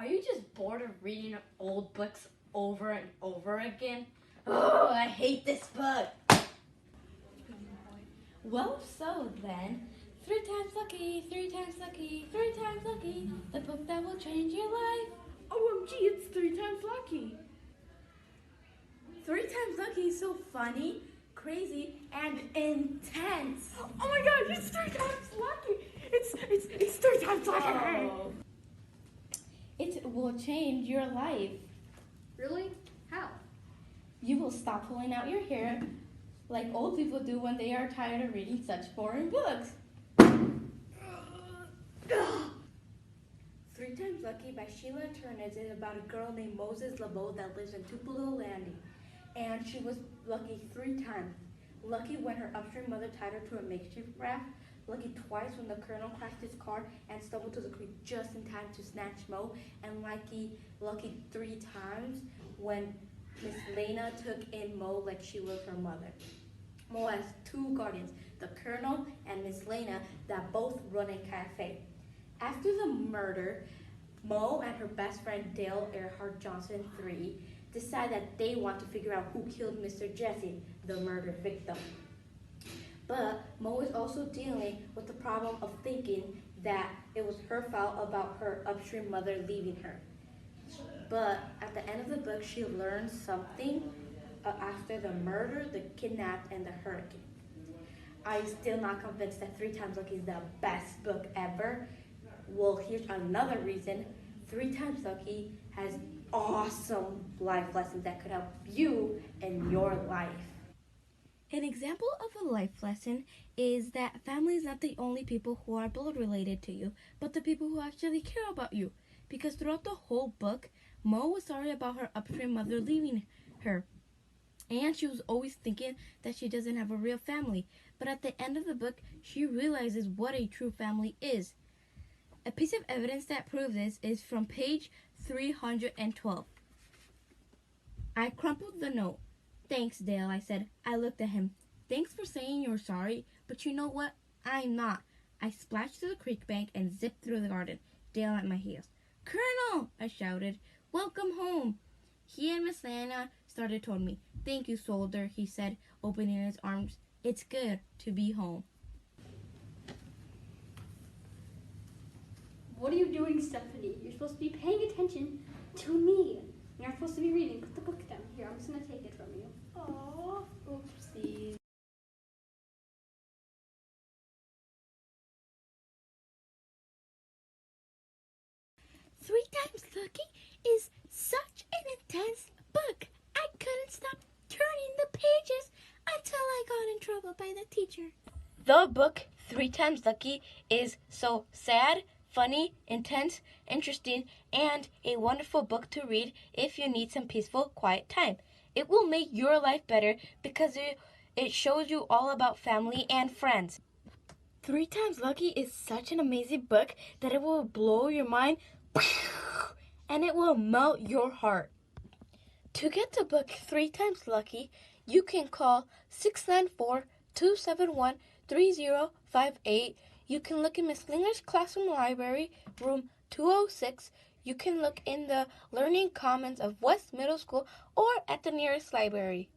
Are you just bored of reading old books over and over again? Oh, I hate this book. Well, so then, 3 times lucky, 3 times lucky, 3 times lucky, the book that will change your life. OMG, it's 3 times lucky. 3 times lucky is so funny, crazy, and intense. Oh my god, it's 3 times lucky. It's 3 times lucky. Oh. It will change your life. Really? How? You will stop pulling out your hair like old people do when they are tired of reading such boring books. 3 Times Lucky by Sheila Turnitz is about a girl named Moses LeBeau that lives in Tupelo Landing. And she was lucky 3 times. Lucky when her upstream mother tied her to a makeshift raft. Lucky twice when the colonel crashed his car and stumbled to the creek just in time to snatch Mo. And lucky 3 times when Miss Lena took in Mo like she was her mother. Mo has 2 guardians, the colonel and Miss Lena, that both run a cafe. After the murder, Mo and her best friend Dale Earhart Johnson III decide that they want to figure out who killed Mr. Jesse, the murder victim. But Mo is also dealing with the problem of thinking that it was her fault about her upstream mother leaving her. But at the end of the book, she learns something after the murder, the kidnap, and the hurricane. I'm still not convinced that 3 Times Lucky is the best book ever. Well, here's another reason. 3 Times Lucky has awesome life lessons that could help you in your life. An example of a life lesson is that family is not the only people who are blood related to you, but the people who actually care about you. Because throughout the whole book, Mo was sorry about her upstream mother leaving her. And she was always thinking that she doesn't have a real family. But at the end of the book, she realizes what a true family is. A piece of evidence that proves this is from page 312. I crumpled the note. Thanks, Dale, I said. I looked at him. Thanks for saying you're sorry, but you know what? I'm not. I splashed to the creek bank and zipped through the garden, Dale at my heels. Colonel, I shouted. Welcome home. He and Miss Lana started toward me. Thank you, soldier, he said, opening his arms. It's good to be home. What are you doing, Stephanie? You're supposed to be paying attention to me. You're not supposed to be reading. Put the book down. Here, I'm just going to take it from you. Oh, oopsie. 3 Times Lucky is such an intense book. I couldn't stop turning the pages until I got in trouble by the teacher. The book 3 Times Lucky is so sad, funny, intense, interesting, and a wonderful book to read if you need some peaceful, quiet time. It will make your life better because it shows you all about family and friends. 3 Times Lucky is such an amazing book that it will blow your mind and it will melt your heart. To get the book 3 Times Lucky, you can call 694-271-3058. You can look in Miss Linger's classroom library, room 206. You can look in the Learning Commons of West Middle School or at the nearest library.